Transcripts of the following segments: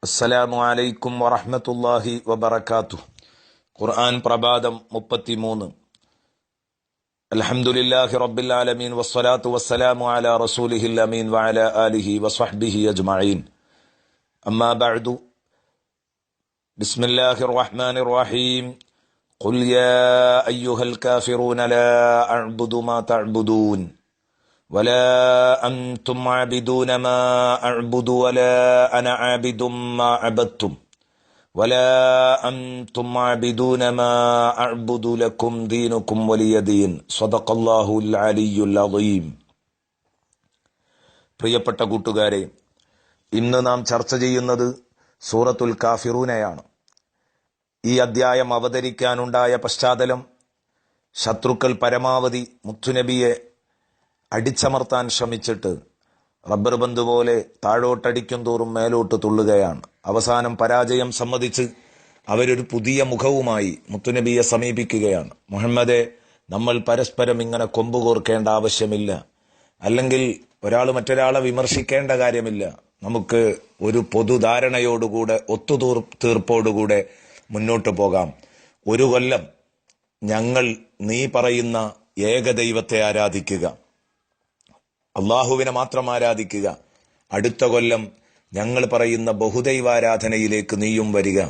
അസ്സലാമു അലൈക്കും വറഹ്മത്തുള്ളാഹി വബറകാതുഹു. ഖുർആൻ പ്രഭാതം 33. അൽഹംദുലില്ലാഹി റബ്ബിൽ ആലമീൻ വസ്സലാത്തു വസ്സലാമു അലാ റസൂലിഹിൽ അമീൻ വഅലാ ആലിഹി വസ്വഹ്ബിഹി അജ്മഈൻ. അമ്മാ ബഅദു. ബിസ്മില്ലാഹിർ റഹ്മാനിർ റഹീം. ഖുൽ യാ അയ്യുഹൽ കാഫിറൂന ലാ അഅ്ബുദു മാ തഅ്ബുദൂൻ ولا أنتم عابدون ما أعبد ولا أنا عابد ما عبدتم ولا أنتم عابدون ما أعبد لكم دينكم ولي دين صدق الله العلي العظيم. പ്രിയപ്പെട്ട കൂട്ടുകാരെ, ഇന്ന് നാം ചർച്ച ചെയ്യുന്നത് സൂറത്തുൽ കാഫിറൂനയാണ്. ഈ അധ്യായം അവതരിക്കാനുണ്ടായ പശ്ചാത്തലം, ശത്രുക്കൾ പരമാവധി മുത്തുനബിയെ അടിച്ചമർത്താൻ ശ്രമിച്ചിട്ട് റബ്ബർ ബന്ദ് പോലെ താഴോട്ടടിക്കും തോറും മേലോട്ട് തുള്ളുകയാണ്. അവസാനം പരാജയം സമ്മതിച്ച് അവരൊരു പുതിയ മുഖവുമായി മുത്തുനബിയെ സമീപിക്കുകയാണ്. മുഹമ്മദെ, നമ്മൾ പരസ്പരം ഇങ്ങനെ കൊമ്പുകോർക്കേണ്ട ആവശ്യമില്ല, അല്ലെങ്കിൽ ഒരാൾ മറ്റൊരാളെ വിമർശിക്കേണ്ട കാര്യമില്ല. നമുക്ക് ഒരു പൊതുധാരണയോടുകൂടെ ഒത്തുതീർപ്പോടുകൂടെ മുന്നോട്ട് പോകാം. ഒരു കൊല്ലം ഞങ്ങൾ നീ പറയുന്ന ഏകദൈവത്തെ ആരാധിക്കുക, അള്ളാഹുവിനെ മാത്രം ആരാധിക്കുക. അടുത്ത കൊല്ലം ഞങ്ങൾ പറയുന്ന ബഹുദൈവാരാധനയിലേക്ക് നീയും വരിക.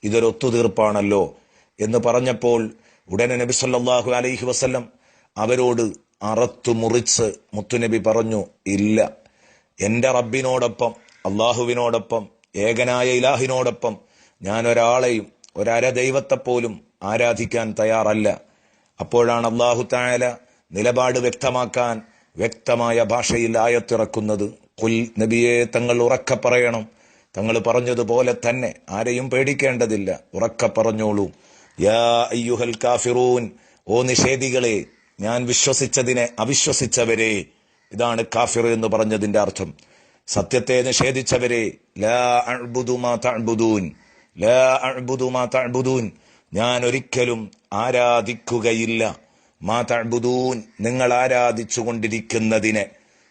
ഇതൊരു ഒത്തുതീർപ്പാണല്ലോ എന്ന് പറഞ്ഞപ്പോൾ ഉടനെ നബി സല്ലല്ലാഹു അലൈഹി വസല്ലം അവരോട് അറത്തു മുറിച്ച് മുത്തുനബി പറഞ്ഞു, ഇല്ല, എന്റെ റബ്ബിനോടൊപ്പം, അള്ളാഹുവിനോടൊപ്പം, ഏകനായ ഇലാഹിനോടൊപ്പം ഞാൻ ഒരാളെയും ഒരര ദൈവത്തെപ്പോലും ആരാധിക്കാൻ തയ്യാറല്ല. അപ്പോഴാണ് അല്ലാഹു തആല നിലപാട് വ്യക്തമാക്കാൻ വ്യക്തമായ ഭാഷയിൽ ആയത്തിറക്കുന്നത്. ഖുൽ, നബിയെ തങ്ങൾ ഉറക്കെ പറയണം. തങ്ങൾ പറഞ്ഞതുപോലെ തന്നെ, ആരെയും പേടിക്കേണ്ടതില്ല, ഉറക്കെ പറഞ്ഞോളൂ. യാ അയ്യുഹൽ കാഫിറൂൻ, ഓ നിഷേധികളെ, ഞാൻ വിശ്വസിച്ചതിനെ അവിശ്വസിച്ചവരെ. ഇതാണ് കാഫിർ എന്ന് പറഞ്ഞതിന്റെ അർത്ഥം. സത്യത്തെ നിഷേധിച്ചവരെ. ലാ അഅ്ബുദു മാ തഅ്ബുദൂൻ, ലാ അഅ്ബുദു മാ തഅ്ബുദൂൻ, ഞാൻ ഒരിക്കലും ആരാധിക്കുകയില്ല. മാ തഅ്ബുദൂൻ, നിങ്ങൾ ആരാധിച്ചു കൊണ്ടിരിക്കുന്നതിനെ,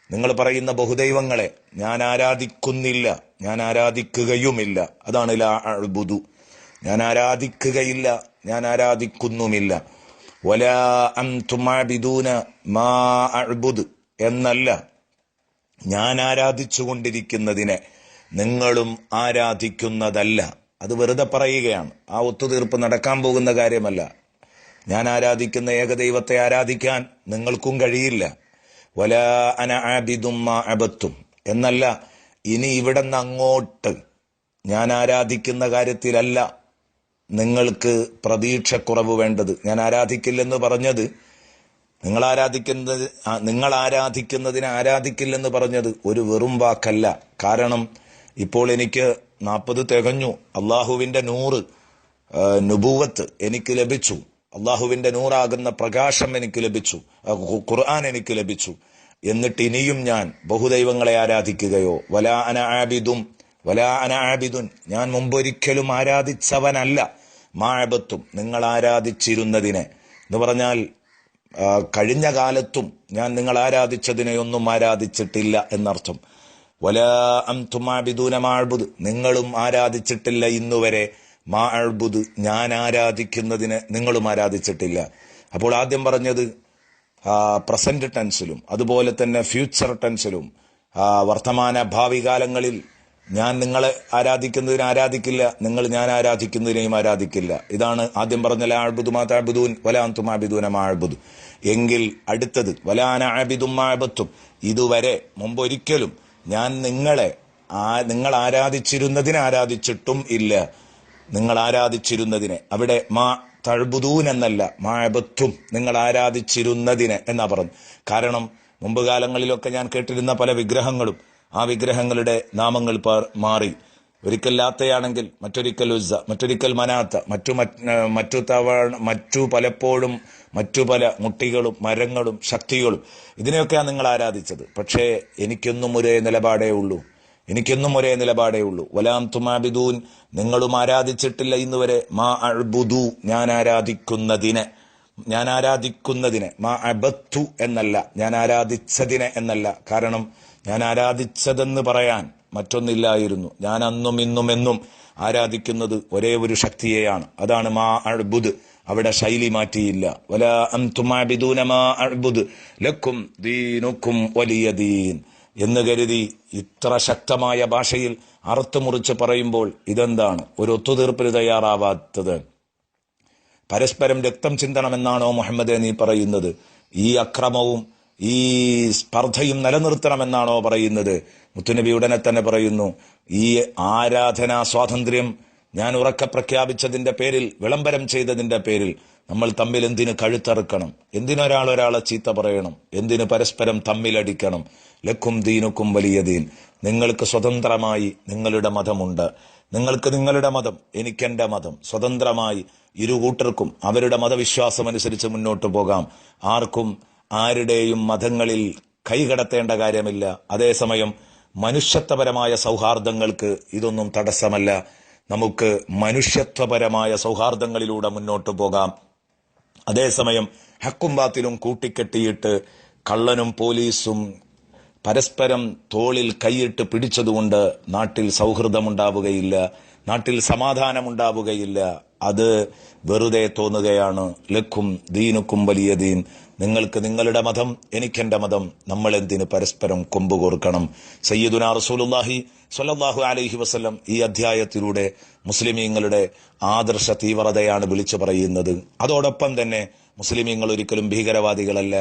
നിങ്ങൾ പറയുന്ന ബഹുദൈവങ്ങളെ ഞാൻ ആരാധിക്കുന്നില്ല, ഞാൻ ആരാധിക്കുകയുമില്ല. അതാണ് ലാ അഅ്ബുദു, ഞാൻ ആരാധിക്കുകയില്ല, ഞാൻ ആരാധിക്കുന്നുമില്ല. വലാ അൻതും ആബിദൂന മാ അഅ്ബുദ് എന്നല്ല, ഞാൻ ആരാധിച്ചു കൊണ്ടിരിക്കുന്നതിനെ നിങ്ങളും ആരാധിക്കുന്നതല്ല. അത് വെറുതെ പറയുകയാണ്. ആ ഒത്തുതീർപ്പ് നടക്കാൻ പോകുന്ന കാര്യമല്ല. ഞാൻ ആരാധിക്കുന്ന ഏകദൈവത്തെ ആരാധിക്കാൻ നിങ്ങൾക്കും കഴിയില്ല. വലാ അന ആബിദും മാ അബദ്തും എന്നല്ല, ഇനി ഇവിടെ നിന്ന് അങ്ങോട്ട് ഞാൻ ആരാധിക്കുന്ന കാര്യത്തിലല്ല നിങ്ങൾക്ക് പ്രതീക്ഷക്കുറവ് വേണ്ടത്. ഞാൻ ആരാധിക്കില്ലെന്ന് പറഞ്ഞത്, നിങ്ങൾ ആരാധിക്കുന്നതിനെ ആരാധിക്കില്ലെന്ന് പറഞ്ഞത് ഒരു വെറും വാക്കല്ല. കാരണം ഇപ്പോൾ എനിക്ക് 40 തികഞ്ഞു. അള്ളാഹുവിന്റെ നൂറ് നുബുവത്ത് എനിക്ക് ലഭിച്ചു. അള്ളാഹുവിന്റെ നൂറാകുന്ന പ്രകാശം എനിക്ക് ലഭിച്ചു, ഖുർആൻ എനിക്ക് ലഭിച്ചു. എന്നിട്ട് ഇനിയും ഞാൻ ബഹുദൈവങ്ങളെ ആരാധിക്കുകയോ? വലാ അന ആബിദും വലാ അന ആബിദുൻ, ഞാൻ മുമ്പൊരിക്കലും ആരാധിച്ചവനല്ല. മാ അബത്തും, നിങ്ങൾ ആരാധിച്ചിരുന്നതിനെ എന്ന് പറഞ്ഞാൽ കഴിഞ്ഞ കാലത്തും ഞാൻ നിങ്ങൾ ആരാധിച്ചതിനെയൊന്നും ആരാധിച്ചിട്ടില്ല എന്നർത്ഥം. വലാ അൻതും ആബിദൂന മാ അഅ്ബുദ്, നിങ്ങളും ആരാധിച്ചിട്ടില്ല ഇന്നുവരെ. മാ അഅ്ബുദ്, ഞാൻ ആരാധിക്കുന്നതിന് നിങ്ങളും ആരാധിച്ചിട്ടില്ല. അപ്പോൾ ആദ്യം പറഞ്ഞത് പ്രസന്റ് ടെൻസിലും അതുപോലെ തന്നെ ഫ്യൂച്ചർ ടെൻസിലും വർത്തമാന ഭാവി കാലങ്ങളിൽ ഞാൻ നിങ്ങളെ ആരാധിക്കുന്നതിന് ആരാധിക്കില്ല, നിങ്ങൾ ഞാൻ ആരാധിക്കുന്നതിനെയും ആരാധിക്കില്ല. ഇതാണ് ആദ്യം പറഞ്ഞ ലാ അഅ്ബുദു മാ തഅ്ബുദൂൻ വലാ അൻതും ആബിദൂന മാ അഅ്ബുദ്. എങ്കിൽ അടുത്തത് വലാ അന ആബിദും മാ അബദ്തും, ഇതുവരെ മുമ്പൊരിക്കലും ഞാൻ നിങ്ങൾ ആരാധിച്ചിരുന്നതിനെ ആരാധിച്ചിട്ടും ഇല്ല. നിങ്ങൾ ആരാധിച്ചിരുന്നതിനെ, അവിടെ മാ തഅ്ബുദൂൻ എന്നല്ല, മാ അബദ്തും, നിങ്ങൾ ആരാധിച്ചിരുന്നതിനെ എന്നാ പറഞ്ഞു. കാരണം മുമ്പ് കാലങ്ങളിലൊക്കെ ഞാൻ കേട്ടിരുന്ന പല വിഗ്രഹങ്ങളും ആ വിഗ്രഹങ്ങളുടെ നാമങ്ങൾ മാറി. ലാത്തയാണെങ്കിൽ മറ്റൊരിക്കൽ ഉസ്സ, മറ്റൊരിക്കൽ മനാത്ത, മറ്റു പലപ്പോഴും മറ്റു പല മുട്ടികളും മരങ്ങളും ശക്തികളും, ഇതിനെയൊക്കെയാണ് നിങ്ങൾ ആരാധിച്ചത്. പക്ഷേ എനിക്കൊന്നും ഒരേ നിലപാടേ ഉള്ളൂ. വലാം തുമാബിദൂൻ, നിങ്ങളും ആരാധിച്ചിട്ടില്ല ഇന്നുവരെ. മാ അഅ്ബുദു, ഞാൻ ആരാധിക്കുന്നതിനെ. മാ അബദ്തു എന്നല്ല, ഞാൻ ആരാധിച്ചതിനെ എന്നല്ല. കാരണം ഞാൻ ആരാധിച്ചതെന്ന് പറയാൻ മറ്റൊന്നില്ലായിരുന്നു. ഞാൻ അന്നും ഇന്നും എന്നും ആരാധിക്കുന്നത് ഒരേ ഒരു ശക്തിയെയാണ്. അതാണ് മാ അഅ്ബുദ്. അവിടെ ശൈലി മാറ്റിയില്ല. വലാ അൻതും അഅ്ബിദൂന മാ അഅ്ബുദ് ലക്കും ദീനുക്കും വലിയ ദീൻ എന്ന് കരുതി ഇത്ര ശക്തമായ ഭാഷയിൽ അറുത്തുമുറിച്ച് പറയുമ്പോൾ ഇതെന്താണ് ഒരു ഒത്തുതീർപ്പിന് തയ്യാറാവാത്തത്? പരസ്പരം രക്തം ചിന്തണമെന്നാണോ മുഹമ്മദ് നീ പറയുന്നത്? ഈ അക്രമവും ഈ സ്പർദ്ധയും നിലനിർത്തണമെന്നാണോ പറയുന്നത്? മുത്തുനബി ഉടനെ തന്നെ പറയുന്നു, ഈ ആരാധനാ സ്വാതന്ത്ര്യം ഞാൻ ഉറക്കെ പ്രഖ്യാപിച്ചതിന്റെ പേരിൽ, വിളംബരം ചെയ്തതിന്റെ പേരിൽ നമ്മൾ തമ്മിൽ എന്തിന് കഴുത്തറുക്കണം? എന്തിനൊരാളൊരാളെ ചീത്ത പറയണം? എന്തിന് പരസ്പരം തമ്മിലടിക്കണം? ലക്കും ദീനുക്കും വലിയ ദീൻ. നിങ്ങൾക്ക് സ്വതന്ത്രമായി നിങ്ങളുടെ മതമുണ്ട്. നിങ്ങൾക്ക് നിങ്ങളുടെ മതം, എനിക്കെന്റെ മതം. സ്വതന്ത്രമായി ഇരുകൂട്ടർക്കും അവരുടെ മതവിശ്വാസം അനുസരിച്ച് മുന്നോട്ട് പോകാം. ആർക്കും ആരുടെയും മതങ്ങളിൽ കൈകടത്തേണ്ട കാര്യമില്ല. അതേസമയം മനുഷ്യത്വപരമായ സൗഹാർദ്ദങ്ങൾക്ക് ഇതൊന്നും തടസ്സമല്ല. നമുക്ക് മനുഷ്യത്വപരമായ സൗഹാർദ്ദങ്ങളിലൂടെ മുന്നോട്ട് പോകാം. അതേസമയം ഹക്കും ബാത്തിലും കൂട്ടിക്കെട്ടിയിട്ട് കള്ളനും പോലീസും പരസ്പരം തോളിൽ കൈയിട്ട് പിടിച്ചതുകൊണ്ട് നാട്ടിൽ സൗഹൃദമുണ്ടാവുകയില്ല, നാട്ടിൽ സമാധാനമുണ്ടാവുകയില്ല. അത് വെറുതെ തോന്നുകയാണ്. ലക്കും ദീനുക്കും വലിയ ദീൻ. നിങ്ങൾക്ക് നിങ്ങളുടെ മതം, എനിക്കെന്റെ മതം. നമ്മൾ എന്തിന് പരസ്പരം കൊമ്പ് കോർക്കണം? സയ്യിദുനാ റസൂലുള്ളാഹി സ്വല്ലല്ലാഹു അലൈഹി വസല്ലം ഈ അധ്യായത്തിലൂടെ മുസ്ലിമീങ്ങളുടെ ആദർശ തീവ്രതയാണ് വിളിച്ചു പറയുന്നത്. അതോടൊപ്പം തന്നെ മുസ്ലിമീങ്ങൾ ഒരിക്കലും ഭീകരവാദികളല്ല,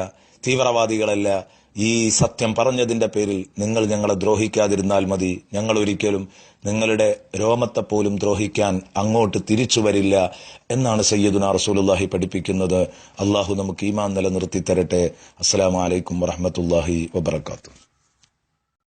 തീവ്രവാദികളല്ല. ഈ സത്യം പറഞ്ഞതിന്റെ പേരിൽ നിങ്ങൾ ഞങ്ങളെ ദ്രോഹിക്കാതിരുന്നാൽ മതി. ഞങ്ങൾ ഒരിക്കലും നിങ്ങളുടെ രോമത്തെപ്പോലും ദ്രോഹിക്കാൻ അങ്ങോട്ട് തിരിച്ചു വരില്ല എന്നാണ് സയ്യിദുനാ റസൂലുള്ളാഹി പഠിപ്പിക്കുന്നത്. അള്ളാഹു നമുക്ക് ഈമാൻ നിലനിർത്തി തരട്ടെ. അസ്സലാമു അലൈക്കും വറഹ്മത്തുള്ളാഹി വബറകാതുഹു.